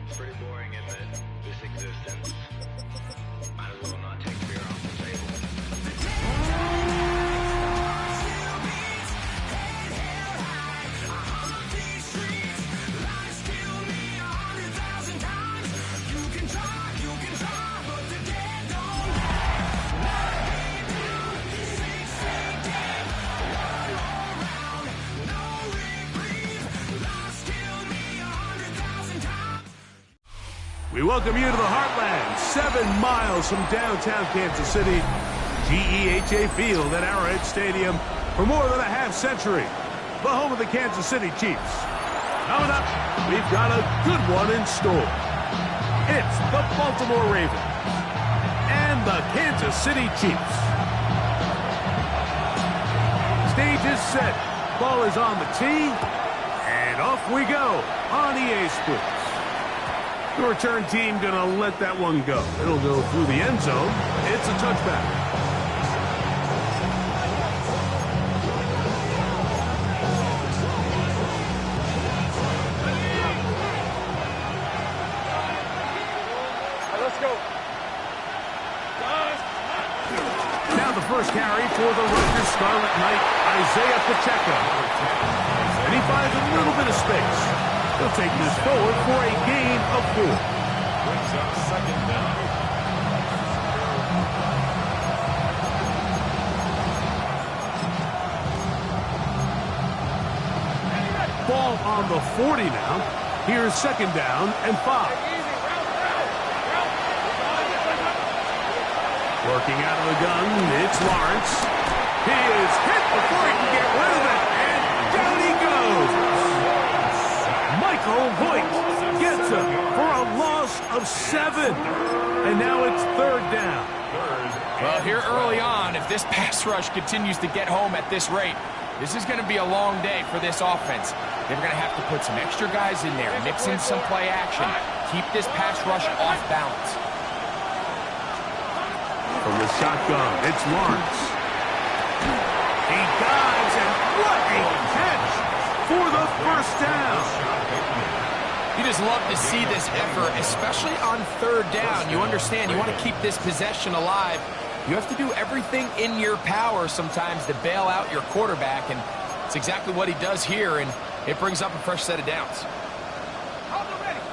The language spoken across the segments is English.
It's pretty boring, isn't it? This existence. Might as well not take fear off the table. We welcome you to the Heartland, 7 miles from downtown Kansas City. GEHA Field at Arrowhead Stadium for more than a half-century. The home of the Kansas City Chiefs. Coming up, we've got a good one in store. It's the Baltimore Ravens and the Kansas City Chiefs. Stage is set. Ball is on the tee. And off we go on EA Sports. The return team going to let that one go. It'll go through the end zone. It's a touchback. Let's go. Now the first carry for the Rutgers Scarlet Knight, Isaiah Pacheco. And he finds a little bit of space. He'll take this forward for a gain of 4. Brings up second down. Ball on the 40 now. Here's second down and 5. Working out of the gun, it's Lawrence. He is hit before he can get rid of it, and down he goes. Michael Voigt gets him for a loss of 7. And now it's third down. Well, here early on, if this pass rush continues to get home at this rate, this is going to be a long day for this offense. They're going to have to put some extra guys in there, mix in some play action, keep this pass rush off balance. From the shotgun, it's Lawrence. He dives, and what a catch for the first down. You just love to see this effort, especially on third down. You understand, you want to keep this possession alive. You have to do everything in your power sometimes to bail out your quarterback, and it's exactly what he does here, and it brings up a fresh set of downs.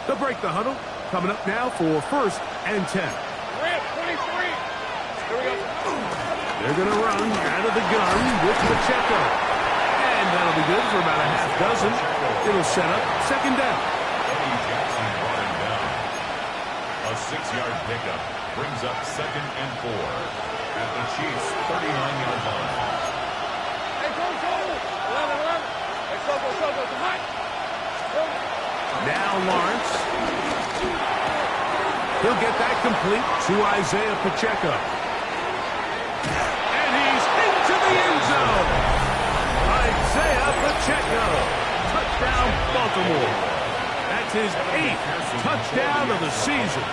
They'll break the huddle. Coming up now for first and 10. They're going to run out of the gun with Pacheco. And that'll be good for about a half dozen. It'll set up second down. Jackson brought him down. A 6-yard pickup brings up second and 4 at the Chiefs' 39-yard line. Hey, go! 11. Hey, go. Come on. Now Lawrence. He'll get that complete to Isaiah Pacheco. And he's into the end zone. Isaiah Pacheco. Touchdown, Baltimore. That's his 8th touchdown of the season.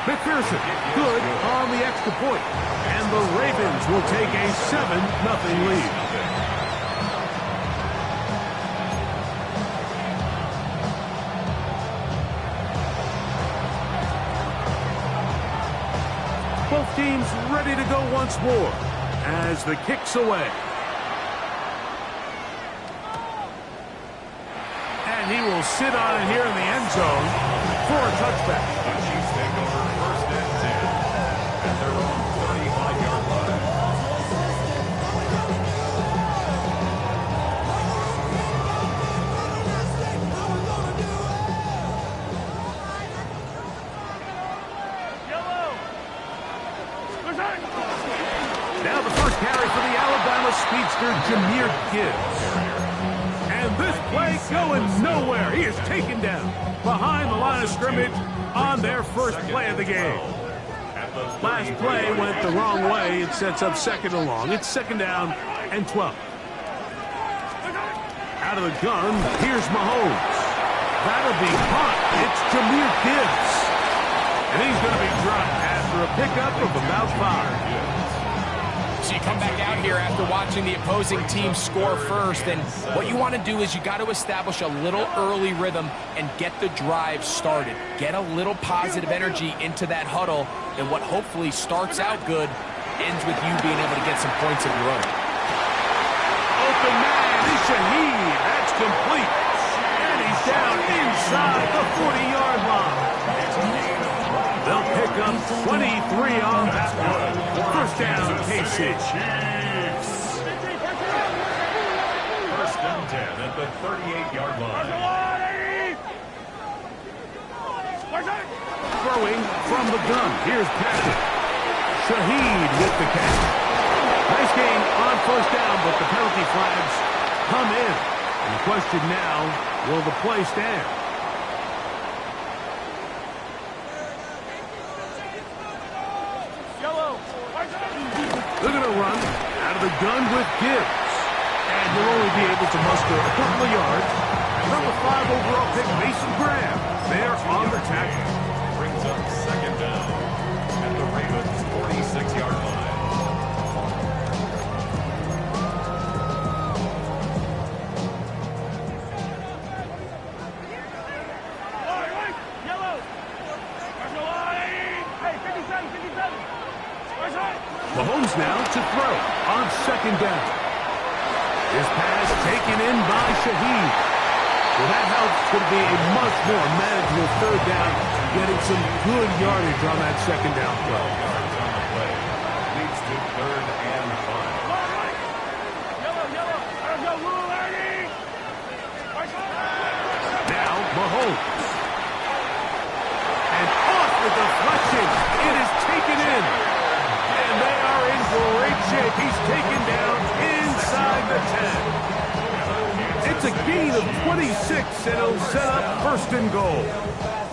McPherson, good on the extra point. And the Ravens will take a 7-0 lead. Both teams ready to go once more as the kick's away. And he will sit on it here in the end zone for a touchback. The Chiefs take over first and 10 at their own 35-yard line. Now the first carry for the Alabama speedster, Jahmyr Gibbs. And this play going nowhere. He is taken down behind the line of scrimmage on their first play of the game. Last play went the wrong way. It sets up second and long. It's second down and 12. Out of the gun, here's Mahomes. That'll be caught. It's Jahmyr Gibbs. And he's going to be dropped after a pickup of about 5. So you come back out here after watching the opposing team score first, and what you want to do is you got to establish a little early rhythm and get the drive started. Get a little positive energy into that huddle, and what hopefully starts out good ends with you being able to get some points of your own. Open man is Shaheed. That's complete. And he's down inside the 40-yard line. They'll pick up 23 on that one. First down, KC. First and 10 at the 38-yard line. Throwing from the gun. Here's Patrick. Shaheed with the catch. Nice game on first down, but the penalty flags come in. And the question now, will the play stand? They're going to run out of the gun with Gibbs. And he'll only be able to muster a couple of yards. Number 5 overall pick, Mason Graham, there on the tackle. Brings up second down at the Ravens' 46-yard line. Mahomes now to throw on second down. His pass taken in by Shaheed. Well, that helps to be a much more manageable third down, getting some good yardage on that second down play. Yards on the play. Leads to third and 5. Now Mahomes. And off the deflection. It is taken in. And they are in great shape. He's taken down inside the 10. It's a gain of 26, and it'll set up first and goal.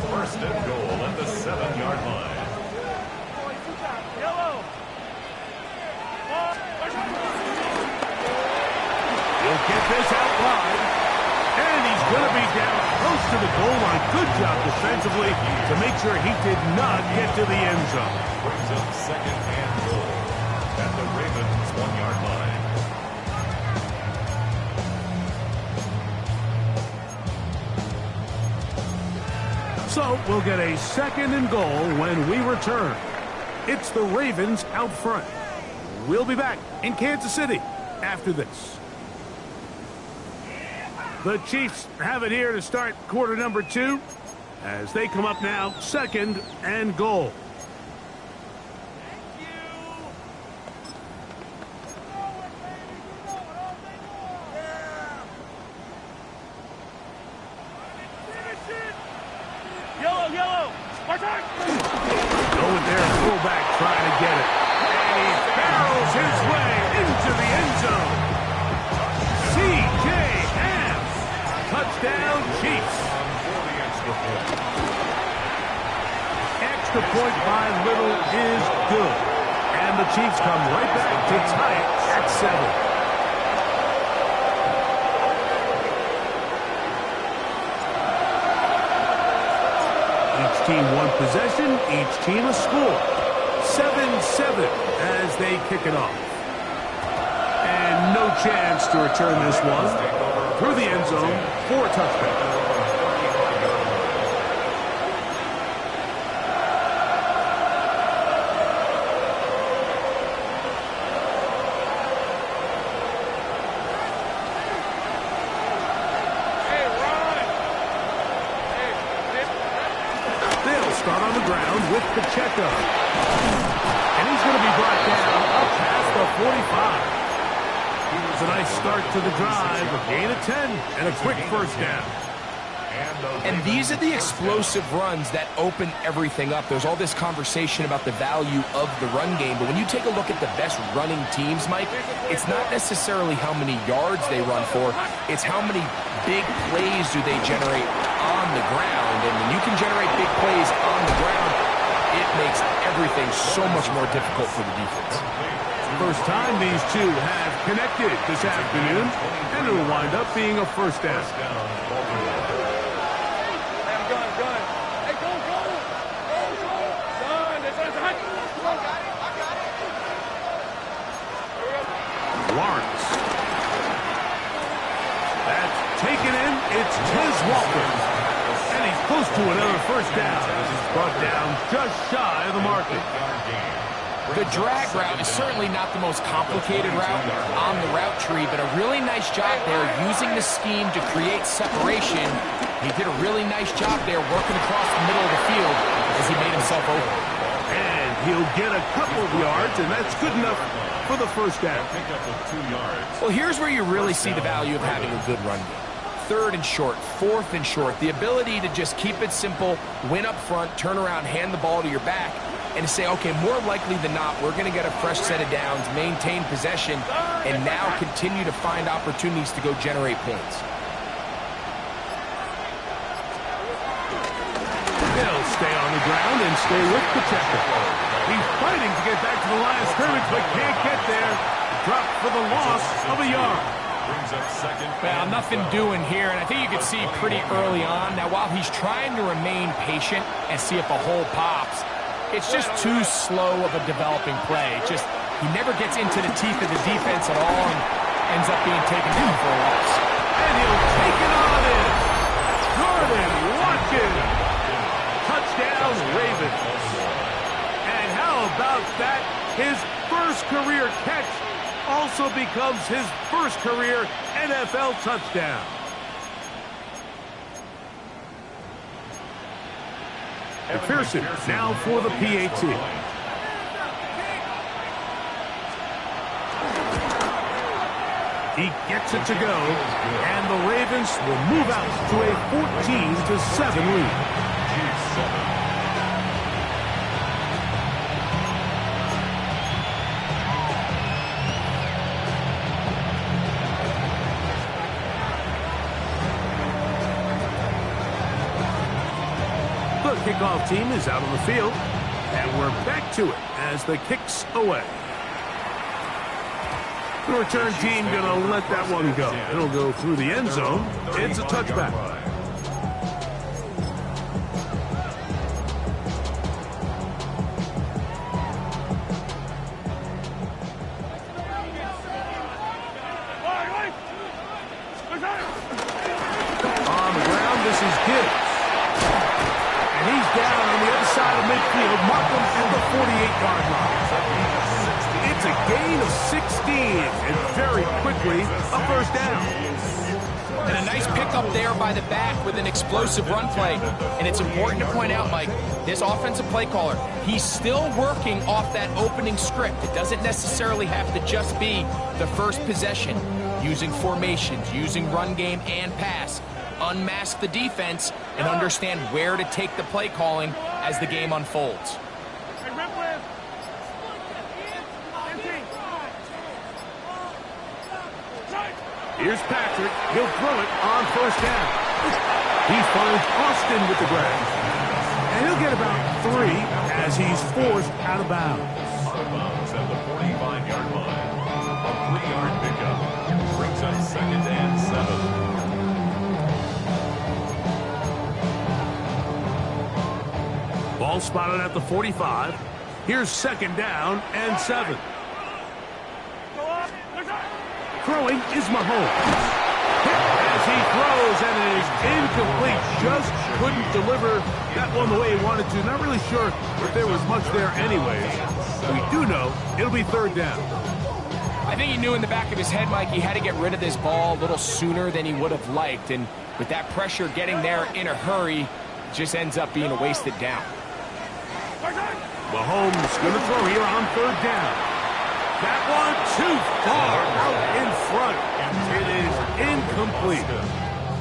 First and goal at the 7-yard line. He'll get this out wide. And he's going to be down close to the goal line. Good job defensively to make sure he did not get to the end zone. Brings up second and goal at the Ravens' 1-yard line. So we'll get a second and goal when we return. It's the Ravens out front. We'll be back in Kansas City after this. The Chiefs have it here to start quarter number 2 as they come up now, second and goal. Going there, fullback trying to get it. And he barrels his way into the end zone. C.J. Ham. Touchdown, Chiefs. Extra point by Little is good. And the Chiefs come right back to tie it at 7. Each team one possession, each team a score. 7-7 as they kick it off. And no chance to return this one. Through the end zone for a touchdown. Start on the ground with Pacheco. And he's going to be brought down up past the 45. Here's a nice start to the drive, a gain of 10, and a quick first down. And these are the explosive runs that open everything up. There's all this conversation about the value of the run game, but when you take a look at the best running teams, Mike, it's not necessarily how many yards they run for, it's how many big plays do they generate on the ground. And when you can generate big plays on the ground, it makes everything so much more difficult for the defense. First time these two have connected this afternoon, and it'll wind up being a first down. it's Tiz Walker. And he's close to another first down. Brought down just shy of the market. The drag route is certainly not the most complicated route on the route tree, but a really nice job there using the scheme to create separation. He did a really nice job there working across the middle of the field as he made himself open. And he'll get a couple of yards, and that's good enough for the first down. Well, here's where you really see the value of having a good run game. Third and short, fourth and short, the ability to just keep it simple, win up front, turn around, hand the ball to your back, and to say, okay, more likely than not, we're going to get a fresh set of downs, maintain possession, and now continue to find opportunities to go generate points. They'll stay on the ground and stay with Pacheco. He's fighting to get back to the line of scrimmage, but can't get there. Dropped for the loss of a yard. Well, nothing doing here, and I think you could see pretty early on. Now, while he's trying to remain patient and see if a hole pops, it's just too slow of a developing play. He never gets into the teeth of the defense at all and ends up being taken down for a loss. And he'll take it on in. Jordan Watkins. Touchdown, Ravens. And how about that? His first career catch also becomes his first career NFL touchdown. McPherson now for the PAT. He gets it to go, and the Ravens will move out to a 14-7 lead. The kickoff team is out on the field, and we're back to it as the kick's away. The return team going to let that one go. It'll go through the end zone. It's a touchback. On the ground, this is Gibbs. And he's down on the other side of midfield. Markham at the 48-yard line. It's a gain of 16, and very quickly, a first down. And a nice pickup there by the back with an explosive run play. And it's important to point out, Mike, this offensive play caller, he's still working off that opening script. It doesn't necessarily have to just be the first possession. Using formations, using run game and pass. Unmask the defense and understand where to take the play calling as the game unfolds. Here's Patrick. He'll throw it on first down. He finds Austin with the grab. And he'll get about 3 as he's forced out of bounds. Out of bounds at the 45-yard line. A 3-yard pickup brings up 2nd and 7. Ball spotted at the 45. Here's 2nd down and 7. Throwing is Mahomes. As he throws, and it is incomplete. Just couldn't deliver that one the way he wanted to. Not really sure if there was much there anyways. We do know it'll be 3rd down. I think he knew in the back of his head, Mike, he had to get rid of this ball a little sooner than he would have liked. And with that pressure getting there in a hurry, it just ends up being a wasted down. Mahomes going to throw here on 3rd down. That one too far out in front. It is incomplete.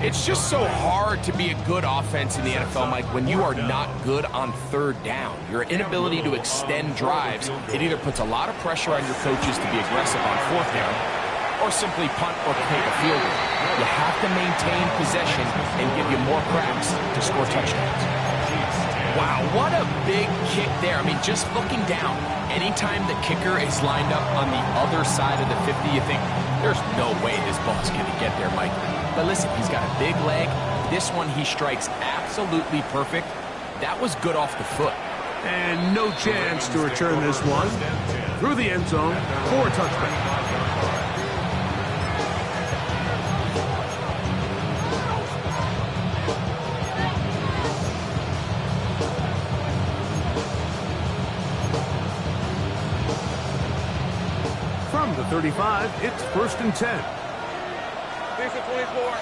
It's just so hard to be a good offense in the NFL, Mike, when you are not good on 3rd down. Your inability to extend drives, it either puts a lot of pressure on your coaches to be aggressive on 4th down or simply punt or take a field goal. You have to maintain possession and give you more cracks to score touchdowns. Wow, what a big kick there. I mean, just looking down, anytime the kicker is lined up on the other side of the 50, you think, there's no way this ball's going to get there, Mike. But listen, he's got a big leg. This one he strikes absolutely perfect. That was good off the foot. And no chance to return this one through the end zone for a touchback. the 35, it's 1st and 10. Defense 24.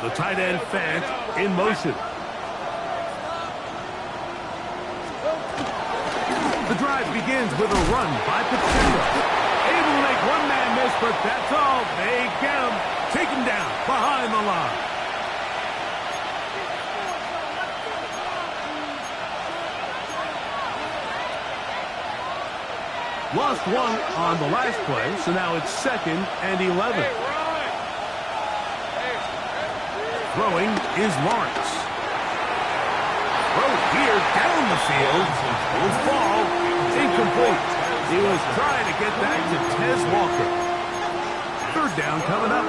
The tight end, Fant, in motion. The drive begins with a run by Pacheco. Able to make one man miss, but that's all. They get him. Take him down behind the line. Lost one on the last play, so now it's 2nd and 11. Throwing is Lawrence. Throw here down the field. Will fall. Incomplete. He was trying to get that to Tez Walker. 3rd down coming up.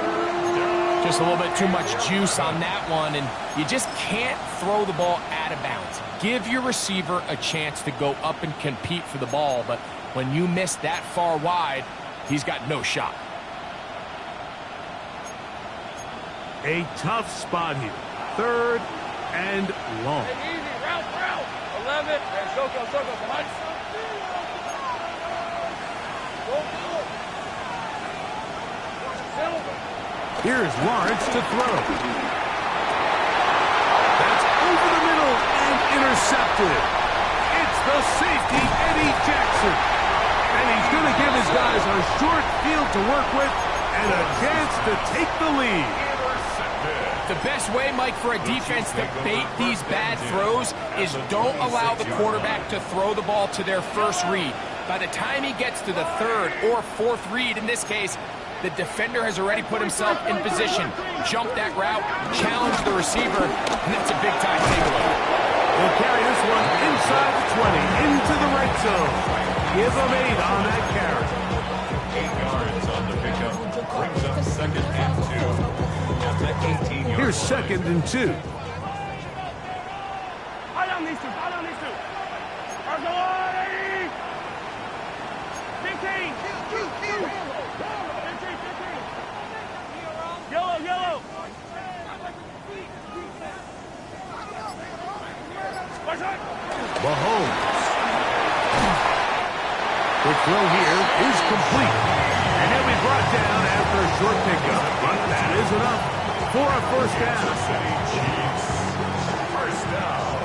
Just a little bit too much juice on that one, and you just can't throw the ball out of bounds. Give your receiver a chance to go up and compete for the ball, but when you miss that far wide, he's got no shot. A tough spot here. 3rd and long. Hey, easy, route. 11. And Soko, behind. Here's Lawrence to throw. That's over the middle and intercepted. It's the safety, Eddie Jackson. And he's going to give his guys a short field to work with and a chance to take the lead. The best way, Mike, for a defense to bait these bad throws is don't allow the quarterback to throw the ball to their first read. By the time he gets to the 3rd or 4th read, in this case, the defender has already put himself in position. Jump that route, challenge the receiver, and that's a big-time takeaway. We'll carry this one inside the 20, into the red zone. Give them 8 on that carry. 8 yards on the pickup. Brings up 2nd and 2. At the 18-yard line. Here's 2nd and 2. Hold on these two. Go on, 80. 15. 15. Yellow. Mahomes. The throw here is complete. And he'll be brought down after a short pickup. But that is enough for a 1st down. City Chiefs. 1st down.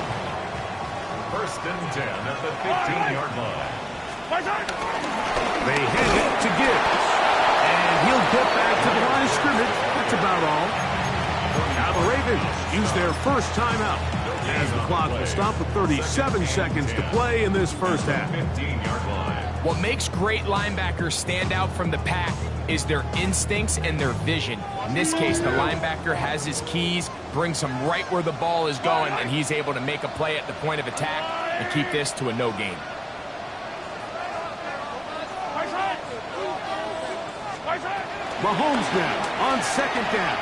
1st and 10 at the 15-yard line. They hand it to Gibbs. And he'll get back to the line of scrimmage. That's about all. Now the Ravens use their first timeout, as the clock will stop with 37 seconds to play in this 1st half. 15-yard line. What makes great linebackers stand out from the pack is their instincts and their vision. In this case, the linebacker has his keys, brings him right where the ball is going, and he's able to make a play at the point of attack and keep this to a no gain. Mahomes now on 2nd down.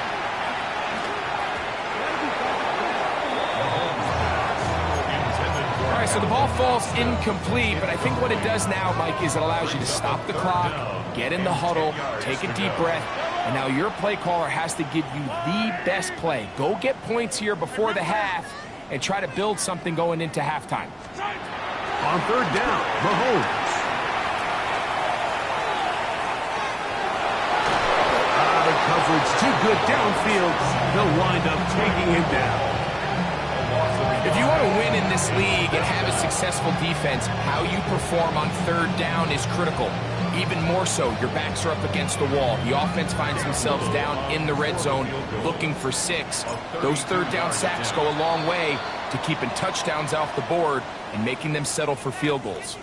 All right, so the ball falls incomplete, but I think what it does now, Mike, is it allows you to stop the clock, get in the huddle, take a deep breath, and now your play caller has to give you the best play. Go get points here before the half and try to build something going into halftime. On 3rd down, Mahomes. The coverage too good downfield. They'll wind up taking him down. If you want to win in this league and have a successful defense, how you perform on 3rd down is critical. Even more so, your backs are up against the wall. The offense finds themselves down in the red zone looking for 6. Those 3rd down sacks go a long way to keeping touchdowns off the board and making them settle for field goals.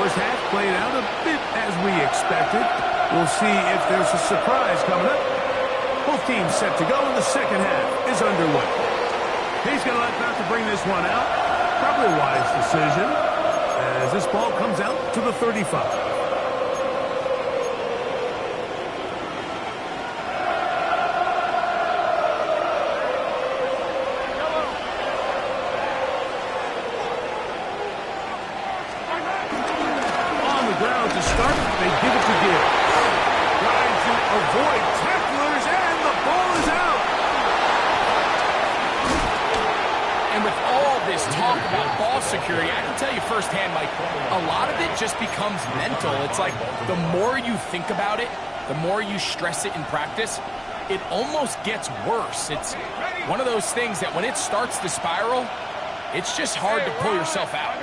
First half played out a bit as we expected. We'll see if there's a surprise coming up. Both teams set to go, and the 2nd half is underway. He's going to let not to bring this one out. Probably a wise decision as this ball comes out to the 35. security. I can tell you firsthand, Mike, a lot of it just becomes mental. It's like the more you think about it, the more you stress it in practice, it almost gets worse. It's one of those things that when it starts to spiral, it's just hard to pull yourself out.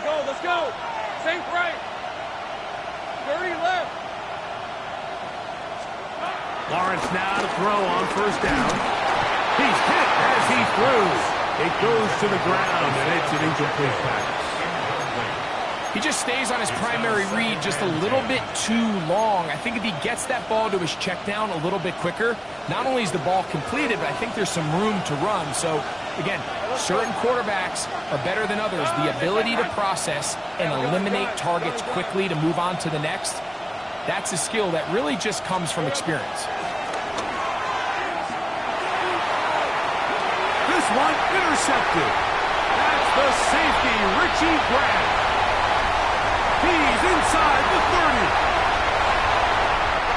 Go, let's go. Safe right. 30 left. Lawrence now to throw on first down. He's hit as he throws. It goes to the ground, and it's an incomplete pass. He just stays on his primary read just a little bit too long. I think if he gets that ball to his check down a little bit quicker, not only is the ball completed, but I think there's some room to run. So, again, certain quarterbacks are better than others. The ability to process and eliminate targets quickly to move on to the next, that's a skill that really just comes from experience. This one intercepted. That's the safety, Richie Grant. He's inside the 30.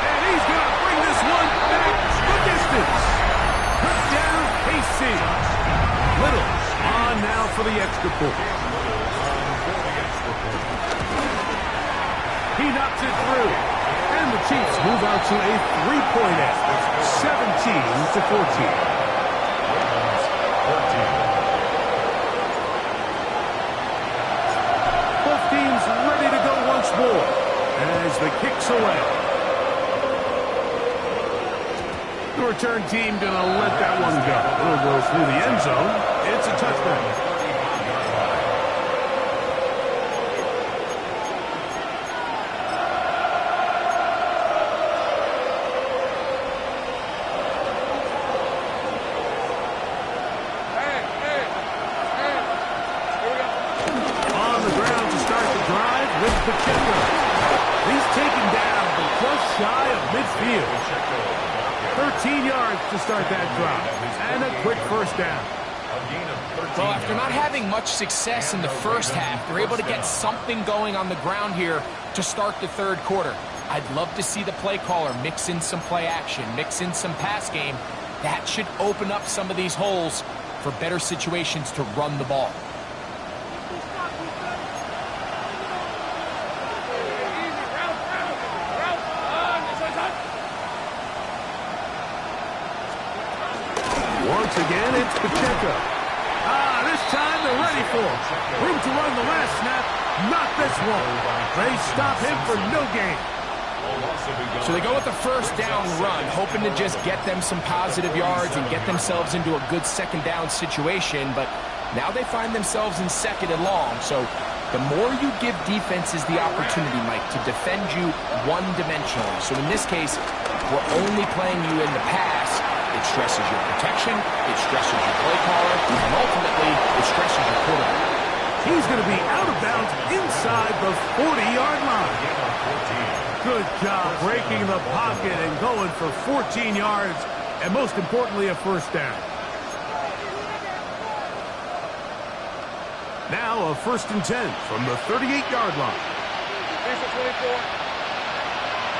And he's going to bring this one back the distance. Put down KC. Little on now for the extra point. He knocks it through. And the Chiefs move out to a 3-point edge. 17-14. Both teams ready to go once more as the kick's away. The return team going to let that one go. It'll go through the end zone. It's a touchdown. He's taken down, but just shy of midfield. 13 yards to start that drive, and a quick first down. Well, after not having much success in the first half, they're able to get something going on the ground here to start the third quarter. I'd love to see the play caller mix in some play action, mix in some pass game. That should open up some of these holes for better situations to run the ball. Once again, it's Pacheco. This time they're ready for it. Room to run the last snap. Not this one. They stop him for no gain. So they go with the first down run, hoping to just get them some positive yards and get themselves into a good second down situation. But now they find themselves in second and long. So the more you give defenses the opportunity, Mike, to defend you one-dimensionally. So in this case, we're only playing you in the pass. It stresses your protection, it stresses your play caller, and ultimately, it stresses your quarterback. He's going to be out of bounds inside the 40-yard line. Good job breaking the pocket and going for 14 yards, and most importantly, a first down. Now a 1st and 10 from the 38-yard line. Here's the 24.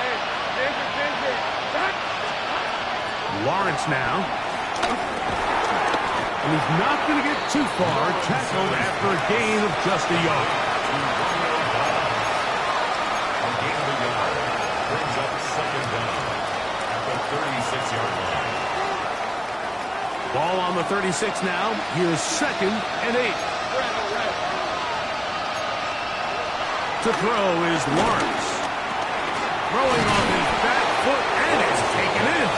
Hey, Ginger. Lawrence now. And he's not going to get too far. Tackled after a gain of just a yard. A gain of a yard brings up second down at the 36-yard line. Ball on the 36 now. Here's 2nd and 8. To throw is Lawrence. Throwing on his back foot, and it's taken in.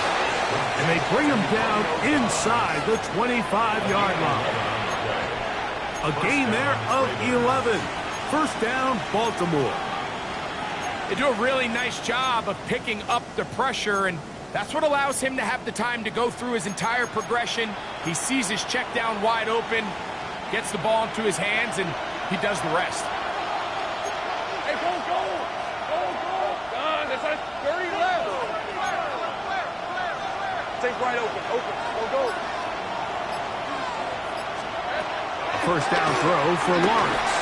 And they bring him down inside the 25-yard line. A gain there of 11. First down, Baltimore. They do a really nice job of picking up the pressure, and that's what allows him to have the time to go through his entire progression. He sees his check down wide open, gets the ball into his hands, and he does the rest. Hey, go. Done. It's like 30 left. Take right open. Go. First down throw for Lawrence.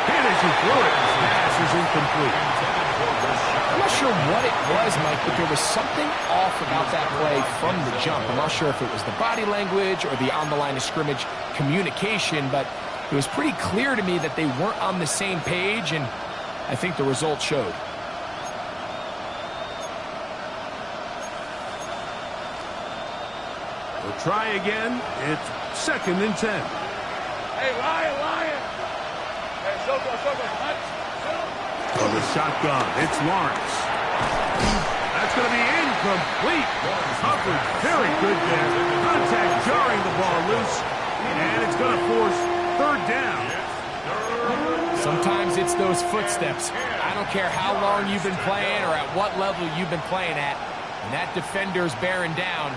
And as he throws it, his pass is incomplete. I'm not sure what it was, Mike, but there was something off about that play from the jump. I'm not sure if it was the body language or the on-the-line of scrimmage communication, but it was pretty clear to me that they weren't on the same page, and I think the result showed. We'll try again. It's 2nd and 10. Hey, Lion. Hey, Soko, punch. From the shotgun, it's Lawrence. That's going to be incomplete. Coverage very good there. Contact jarring the ball loose, and it's going to force 3rd down. Sometimes it's those footsteps. I don't care how long you've been playing or at what level you've been playing at. When that defender's bearing down,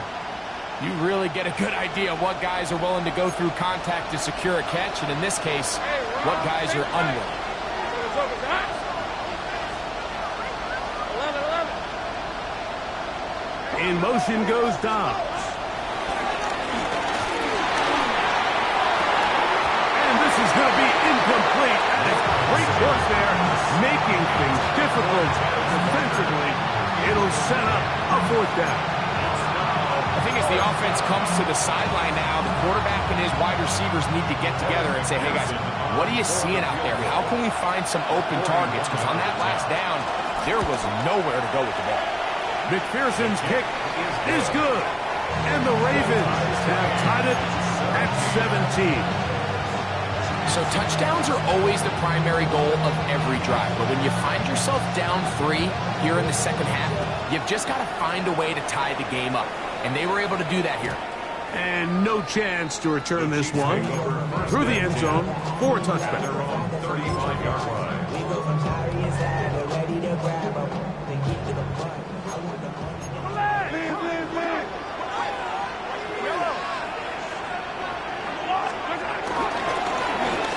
you really get a good idea of what guys are willing to go through contact to secure a catch, and in this case, what guys are unwilling. In motion goes Dobbs. And this is going to be incomplete. That is great work there, making things difficult defensively. It'll set up a 4th down. I think as the offense comes to the sideline now, the quarterback and his wide receivers need to get together and say, hey, guys, what are you seeing out there? How can we find some open targets? Because on that last down, there was nowhere to go with the ball. McPherson's kick is good. And the Ravens have tied it at 17. So touchdowns are always the primary goal of every drive. But when you find yourself down 3 here in the second half, you've just got to find a way to tie the game up. And they were able to do that here. And no chance to return this one through the end zone for a touchback.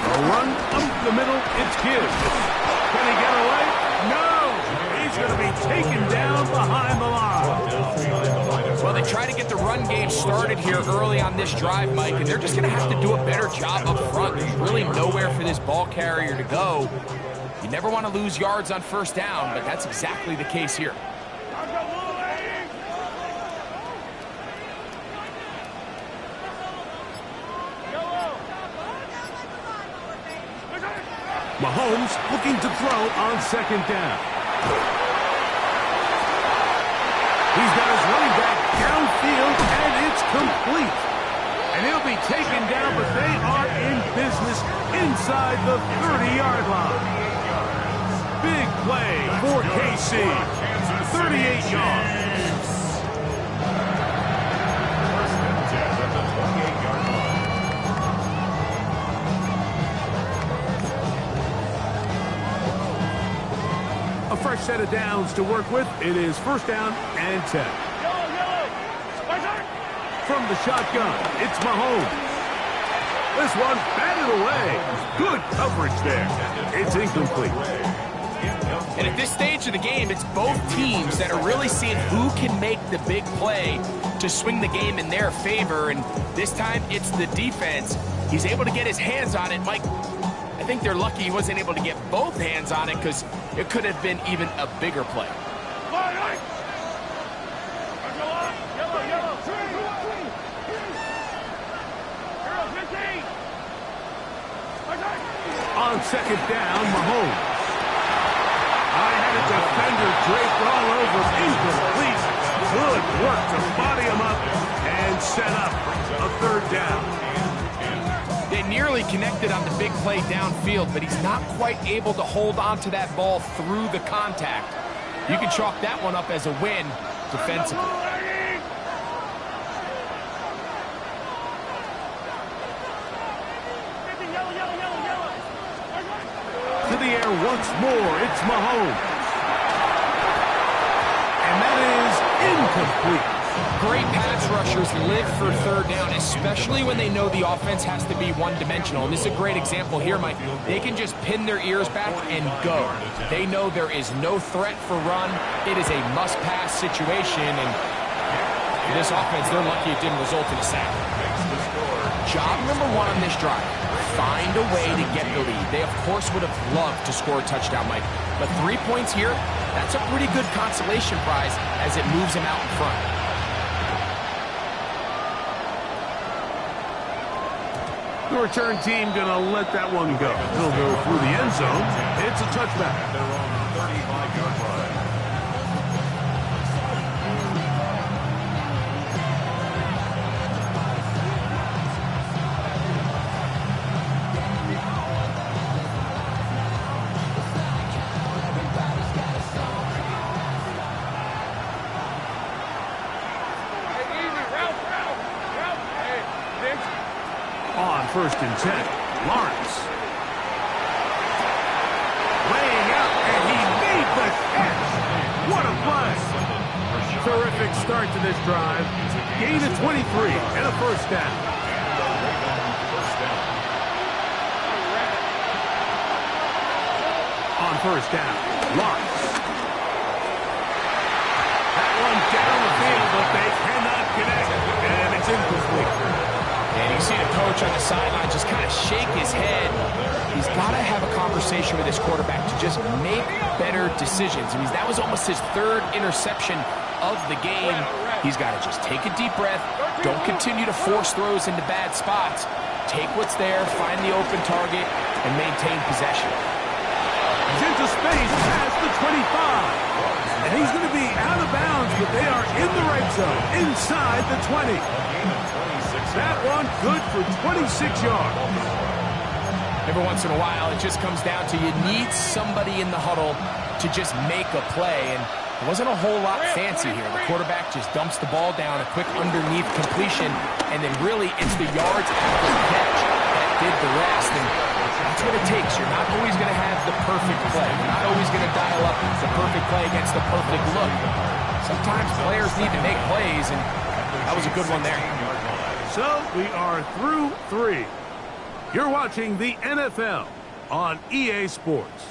A run up the middle, it's Gibbs. Can he get away? No! He's going to be taken down behind the line. Well, they try to get the run game started here early on this drive, Mike, and they're just going to have to do a better job up front. There's really nowhere for this ball carrier to go. You never want to lose yards on 1st down, but that's exactly the case here. Mahomes looking to throw on 2nd down. He's got his running back downfield, and it's complete. And he'll be taken down, but they are in business inside the 30-yard line. Big play for KC. 38 yards. A fresh set of downs to work with. It is 1st down and 10. From the shotgun, it's Mahomes. This one batted away. Good coverage there. It's incomplete. And at this stage of the game, it's both teams that are really seeing who can make the big play to swing the game in their favor. And this time, it's the defense. He's able to get his hands on it. Mike, I think they're lucky he wasn't able to get both hands on it because it could have been even a bigger play. On 2nd down, Mahomes. I had a defender draped all over. Incomplete. Good work to body him up and set up a 3rd down. They nearly connected on the big play downfield, but he's not quite able to hold on to that ball through the contact. You can chalk that one up as a win defensively. To the air once more, it's Mahomes. And that is incomplete. Great pass rushers live for 3rd down, especially when they know the offense has to be one-dimensional. And this is a great example here, Mike. They can just pin their ears back and go. They know there is no threat for run. It is a must-pass situation, and for this offense, they're lucky it didn't result in a sack. Job number 1 on this drive, find a way to get the lead. They, of course, would have loved to score a touchdown, Mike. But 3 points here, That's a pretty good consolation prize as it moves him out in front. The return team going to let that one go. He'll go through the end zone. It's a touchback. At their own 35-yard line. On 1st and 10, Lawrence. Laying out, and he made the catch. What a play. Terrific start to this drive. Gain of 23 and a first down. On 1st down, Lawrence. That one down the field, but they cannot connect, and it's incomplete. And you see the coach on the sideline just kind of shake his head. He's got to have a conversation with his quarterback to just make better decisions. I mean, that was almost his 3rd interception of the game. He's got to just take a deep breath. Don't continue to force throws into bad spots. Take what's there, find the open target, and maintain possession. He's into space past the 25. And he's going to be out of bounds, but they are in the right zone, inside the 20. That one good for 26 yards. Every once in a while, it just comes down to you need somebody in the huddle to just make a play, and it wasn't a whole lot fancy here. The quarterback just dumps the ball down, a quick underneath completion, and then really it's the yards after the catch that did the rest, and that's what it takes. You're not always going to have the perfect play. You're not always going to dial up the perfect play against the perfect look. Sometimes players need to make plays, and that was a good one there. So we are through 3. You're watching the NFL on EA Sports.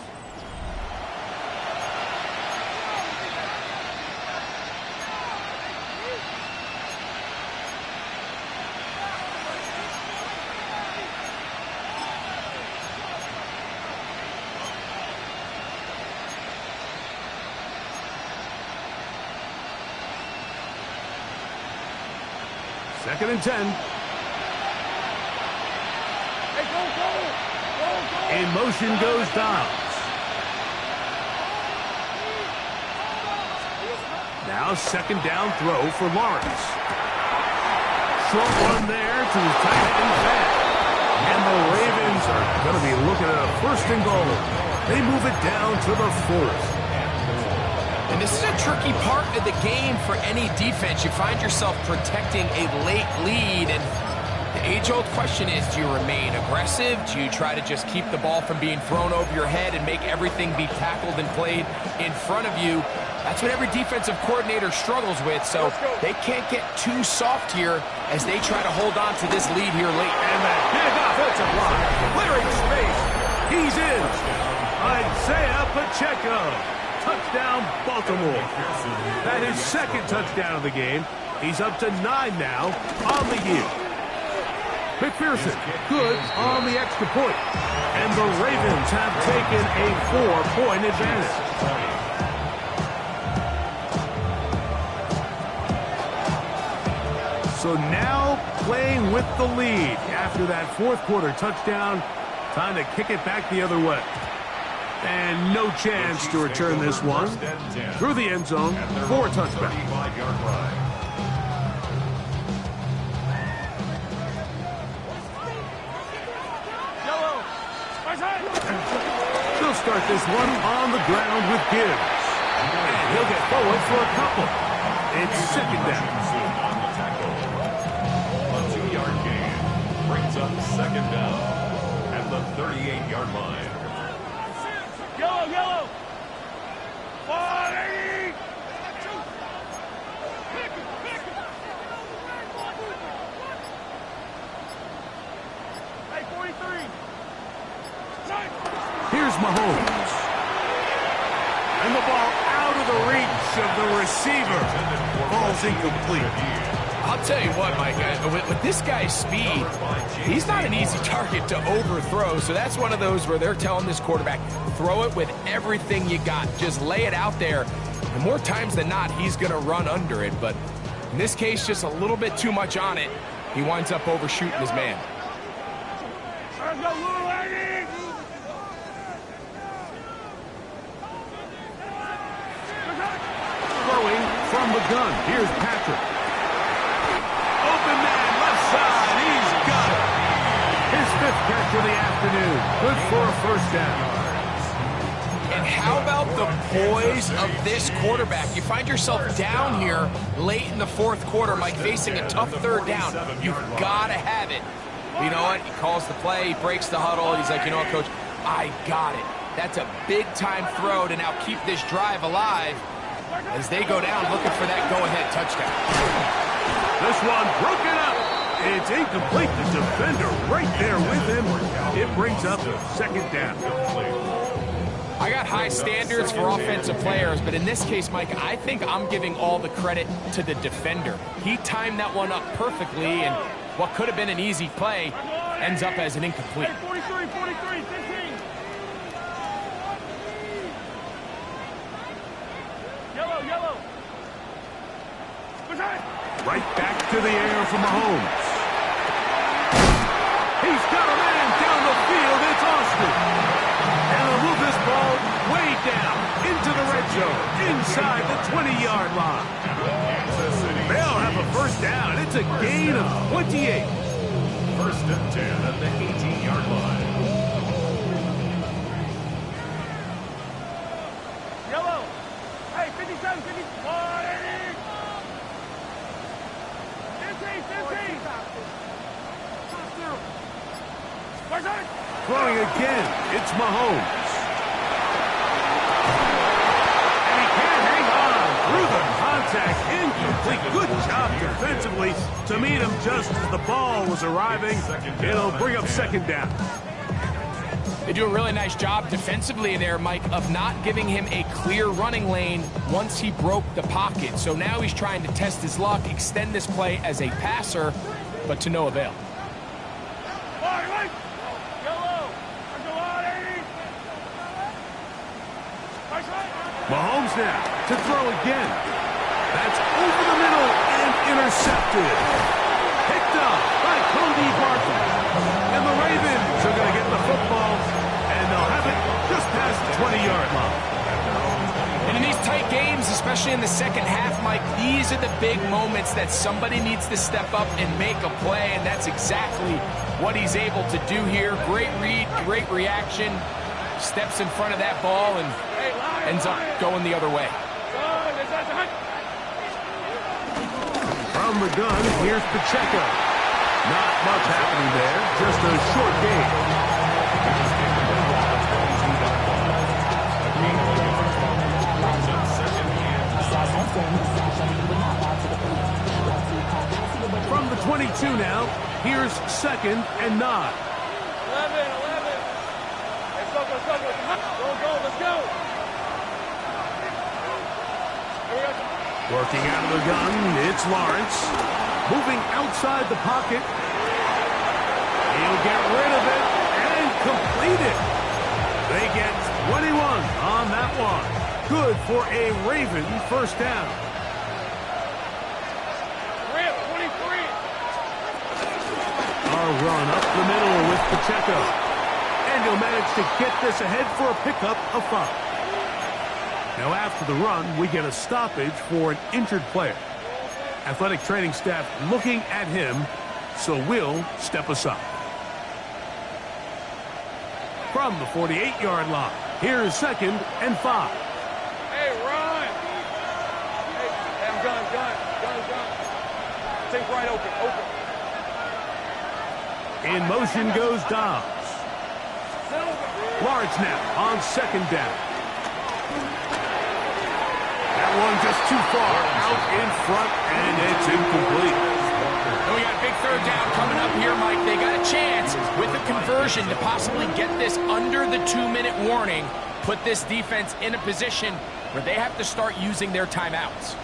Second and 10. In motion goes Dobbs. Now 2nd down throw for Lawrence. Short one there to his tight end back. And the Ravens are going to be looking at a 1st and goal. They move it down to the 4th. And this is a tricky part of the game for any defense. You find yourself protecting a late lead, and the age-old question is, do you remain aggressive? Do you try to just keep the ball from being thrown over your head and make everything be tackled and played in front of you? That's what every defensive coordinator struggles with, so they can't get too soft here as they try to hold on to this lead here late. And that big offensive line, clearing space. He's in. Isaiah Pacheco. Touchdown, Baltimore. That is 2nd touchdown of the game. He's up to 9 now on the year. McPherson, good on the extra point. And the Ravens have taken a 4-point advantage. So now playing with the lead after that 4th quarter touchdown. Time to kick it back the other way. And no chance to return this one through the end zone for a touchback. They'll start this one on the ground with Gibbs. And he'll get forward for a couple. It's 2nd down. A 2-yard gain brings up 2nd down at the 38-yard line. Yellow! 40! Hey, 43! Here's Mahomes. And the ball out of the reach of the receiver. Ball's incomplete. I'll tell you what, Mike, with this guy's speed, he's not an easy target to overthrow. So that's one of those where they're telling this quarterback, throw it with everything you got. Just lay it out there. And more times than not, he's going to run under it. But in this case, just a little bit too much on it. He winds up overshooting his man. Throwing from the gun. Here's Patrick. Open man, left side. He's got it. His 5th catch of the afternoon. Good for a first down. And how about the poise of this quarterback? You find yourself down here late in the 4th quarter, Mike, facing a tough 3rd down. You've got to have it. You know what? He calls the play, he breaks the huddle, and he's like, you know what, Coach? I got it. That's a big-time throw to now keep this drive alive as they go down looking for that go-ahead touchdown. This one broken up. It's incomplete. The defender right there with him. It brings up 2nd down. I got high standards for offensive players, but in this case, Mike, I think I'm giving all the credit to the defender. He timed that one up perfectly, and what could have been an easy play ends up as an incomplete. 43, 15. Yellow. Right back to the air for Mahomes. He's got a man down the field. It's Austin. And they'll move this ball way down into the red zone, inside the 20-yard line. They'll have a first down. It's a gain of 28. 1st and 10 at the 18-yard line. Yellow. Hey, 57, 50. 15. Throwing again, it's Mahomes. And he can't hang on through the contact. Incomplete. Good job defensively to meet him just as the ball was arriving. It'll bring up 2nd down. They do a really nice job defensively there, Mike, of not giving him a clear running lane once he broke the pocket. So now he's trying to test his luck, extend this play as a passer, but to no avail. Mahomes now to throw again. That's over the middle and intercepted. Picked up by Cody Barton. And the Ravens are going to get the football, and they'll have it just past the 20-yard line. And in these tight games, especially in the 2nd half, Mike, these are the big moments that somebody needs to step up and make a play, and that's exactly what he's able to do here. Great read, great reaction. Steps in front of that ball and ends up going the other way. From the gun, here's Pacheco. Not much happening there, just a short gain. From the 22 now, here's 2nd and 9. 11. Let's go. Working out of the gun, it's Lawrence. Moving outside the pocket. He'll get rid of it and complete it. They get 21 on that one. Good for a Raven first down. 23. Our run up the middle with Pacheco. And he'll manage to get this ahead for a pickup of 5. Now after the run, we get a stoppage for an injured player. Athletic training staff looking at him, so we'll step aside. From the 48-yard line, here's 2nd and 5. Hey, run. Hey, I'm gun. Think right open. In motion goes Dobbs. Lawrence now on 2nd down. That one just too far out in front, and it's incomplete. And we got a big 3rd down coming up here, Mike. They got a chance with a conversion to possibly get this under the 2-minute warning, put this defense in a position where they have to start using their timeouts.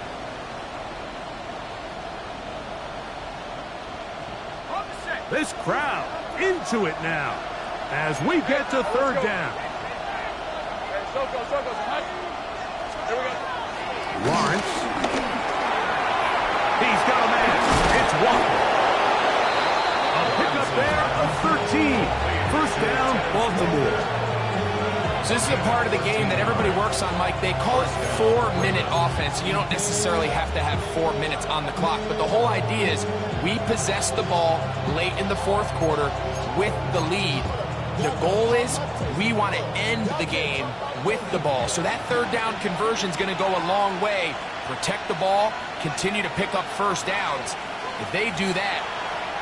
This crowd into it now as we get to third down. Here we go. Lawrence. He's got a man. It's Walker. A pickup there of 13. First down, Baltimore. So this is a part of the game that everybody works on, Mike. They call it 4-minute offense. You don't necessarily have to have 4 minutes on the clock, but the whole idea is we possess the ball late in the fourth quarter with the lead. The goal is we want to end the game with the ball. So that third down conversion is going to go a long way. Protect the ball, continue to pick up first downs. If they do that,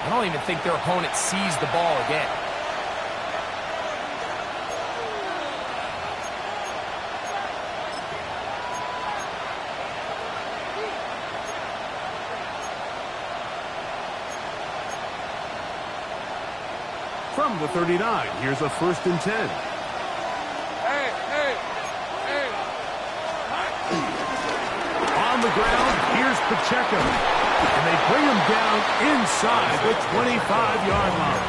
I don't even think their opponent sees the ball again. From the 39, here's a 1st and 10. Hey. On the ground, here's Pacheco. And they bring him down inside the 25-yard line.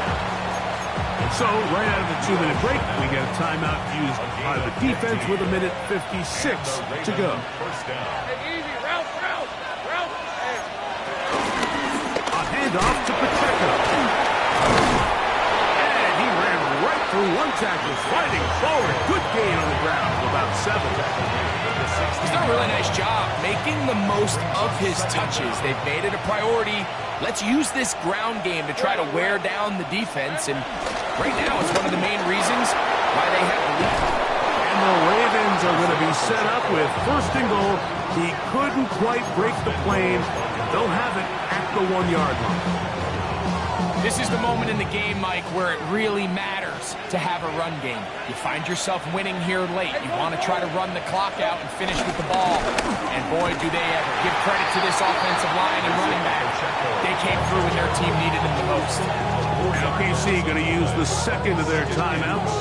So, right out of the 2-minute break, we get a timeout used by the defense with 1:56 to go. Hey, easy. Route. Hey. A handoff to Pacheco. And he ran right through one tackle, fighting forward. Good gain on the ground of about 7. He's done a really nice job making the most of his touches. They've made it a priority. Let's use this ground game to try to wear down the defense, and right now it's one of the main reasons why they have the lead. And the Ravens are going to be set up with 1st and goal. He couldn't quite break the plane. They'll have it at the 1-yard line. This is the moment in the game, Mike, where it really matters to have a run game. You find yourself winning here late. You want to try to run the clock out and finish with the ball. And boy, do they ever. Give credit to this offensive line and running back. They came through when their team needed them the most. Now KC going to use the second of their timeouts.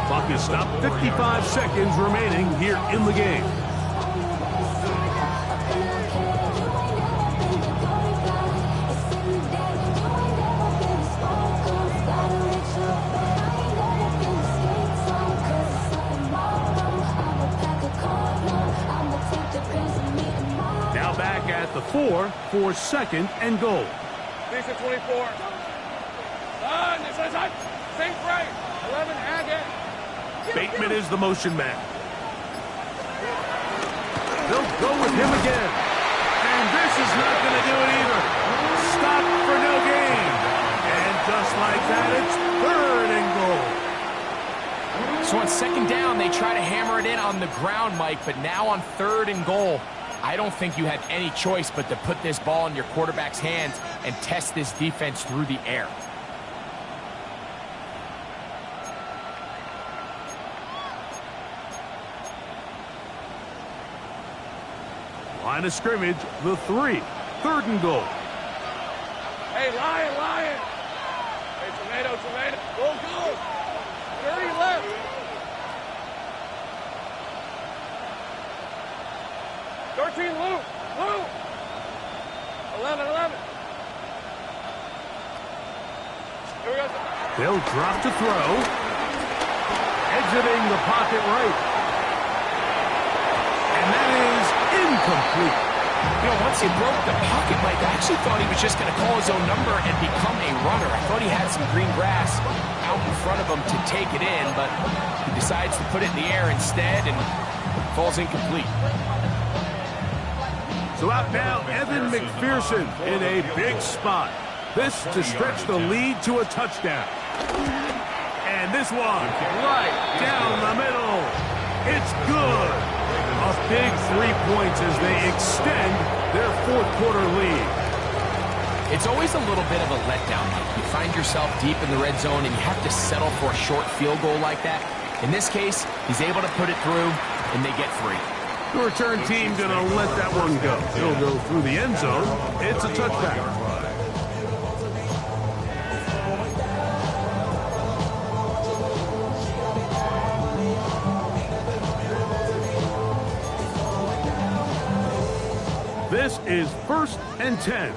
Clock is stopped. 55 seconds remaining here in the game. Now back at the 4 for 2nd and goal. Decent 24. This side. Think right. 11, again. Bateman is the motion man. They'll go with him again. And this is not going to do it either. Stop for no gain. And just like that, it's 3rd and goal. So on 2nd down, they try to hammer it in on the ground, Mike, but now on 3rd and goal, I don't think you had any choice but to put this ball in your quarterback's hands and test this defense through the air. Line of scrimmage, the 3. 3rd and goal. Hey, Lion. Hey, tomato. Go. 30 left. 13, Lou. 11. Here we go. They'll drop to throw. Exiting the pocket right. And that is incomplete. You know, once he broke the pocket, Mike, I actually thought he was just going to call his own number and become a runner. I thought he had some green grass out in front of him to take it in, but he decides to put it in the air instead and falls incomplete. So out now, Evan McPherson in a big spot. This to stretch the lead to a touchdown. And this one, right down the middle. It's good. A big 3 points as they extend their 4th quarter lead. It's always a little bit of a letdown. You find yourself deep in the red zone and you have to settle for a short field goal like that. In this case, he's able to put it through, and they get 3. The return team going to let that one go. He'll go through the end zone. It's a touchback. This is 1st and 10.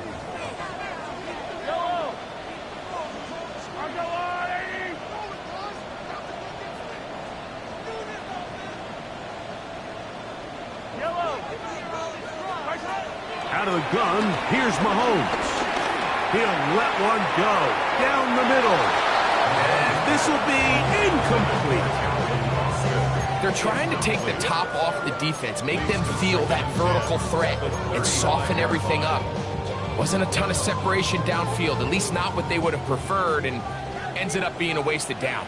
Out of the gun, here's Mahomes. He'll let one go down the middle. And this will be incomplete. They're trying to take the top off the defense, make them feel that vertical threat, and soften everything up. Wasn't a ton of separation downfield, at least not what they would have preferred, and ends it up being a wasted down.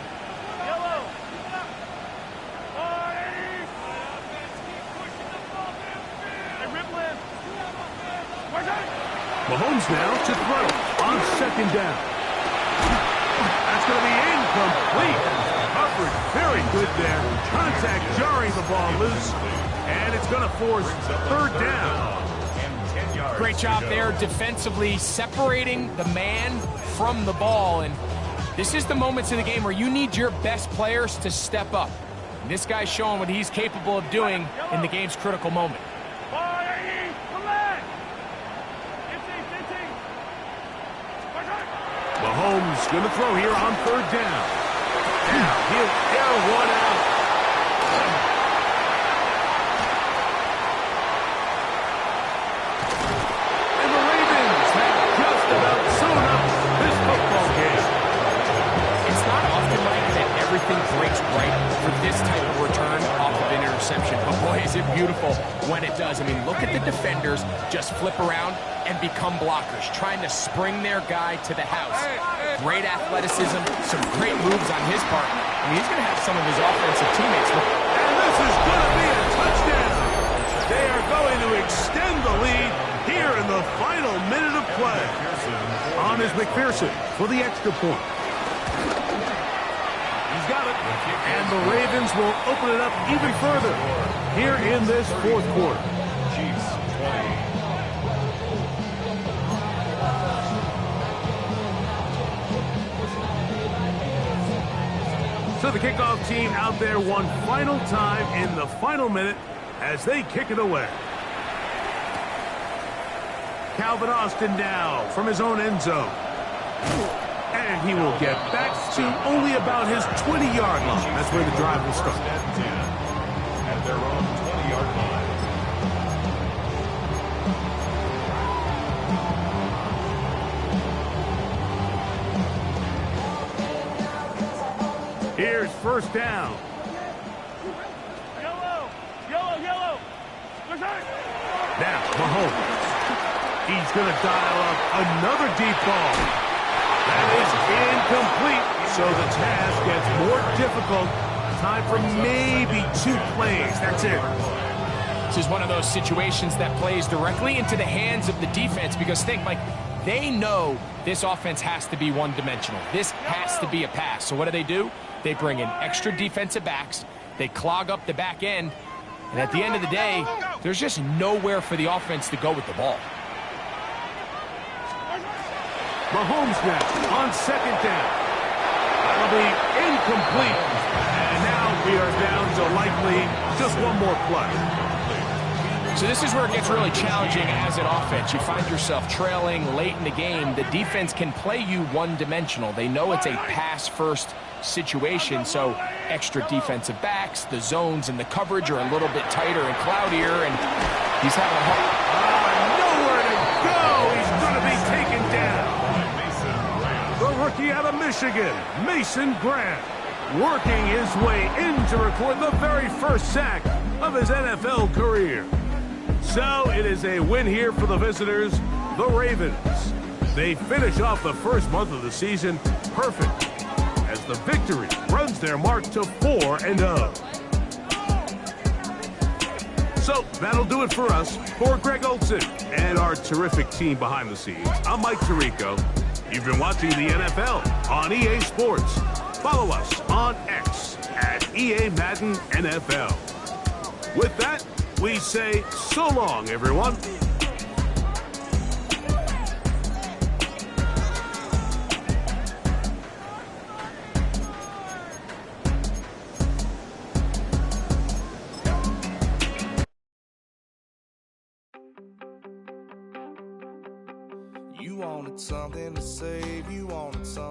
Mahomes now to throw on second down. That's going to be incomplete. Coverage very good there. Contact jarring the ball loose, and it's going to force third down. Great job there defensively, separating the man from the ball. And this is the moments in the game where you need your best players to step up. And this guy's showing what he's capable of doing in the game's critical moment. Mahomes going to throw here on third down. Now he'll air one out. And the Ravens have just about sewn up this football game. It's not often like that everything breaks right for this type of return off of an interception. But boy, is it beautiful when it does. I mean, look at the defenders just flip around and become blockers, trying to spring their guy to the house. Great athleticism, some great moves on his part. I mean, he's going to have some of his offensive teammates. And this is going to be a touchdown. They are going to extend the lead here in the final minute of play. On is McPherson for the extra point. He's got it. And the Ravens will open it up even further here in this fourth quarter. Chiefs 20. So the kickoff team out there one final time in the final minute as they kick it away. Calvin Austin now from his own end zone. And he will get back to only about his 20-yard line. That's where the drive will start. At their own 20-yard line. Here's first down. Yellow. Now, Mahomes. He's going to dial up another deep ball. That is incomplete, so the task gets more difficult. Time for maybe 2 plays. That's it. This is one of those situations that plays directly into the hands of the defense because they know this offense has to be one-dimensional. This has to be a pass. So what do? They bring in extra defensive backs. They clog up the back end. And at the end of the day, there's just nowhere for the offense to go with the ball. Mahomes now on second down. That'll be incomplete. And now we are down to likely just one more play. So this is where it gets really challenging as an offense. You find yourself trailing late in the game. The defense can play you one-dimensional. They know it's a pass-first situation, so extra defensive backs, the zones and the coverage are a little bit tighter and cloudier, and he's having a hard... Nowhere to go! He's going to be taken down. The rookie out of Michigan, Mason Graham, working his way in to record the very first sack of his NFL career. So it is a win here for the visitors, the Ravens. They finish off the first month of the season perfect as the victory runs their mark to 4-0. So that'll do it for us. For Greg Olson and our terrific team behind the scenes, I'm Mike Tirico. You've been watching the NFL on EA Sports. Follow us on X at EA Madden NFL. With that, we say so long, everyone. You wanted something to save, you wanted something.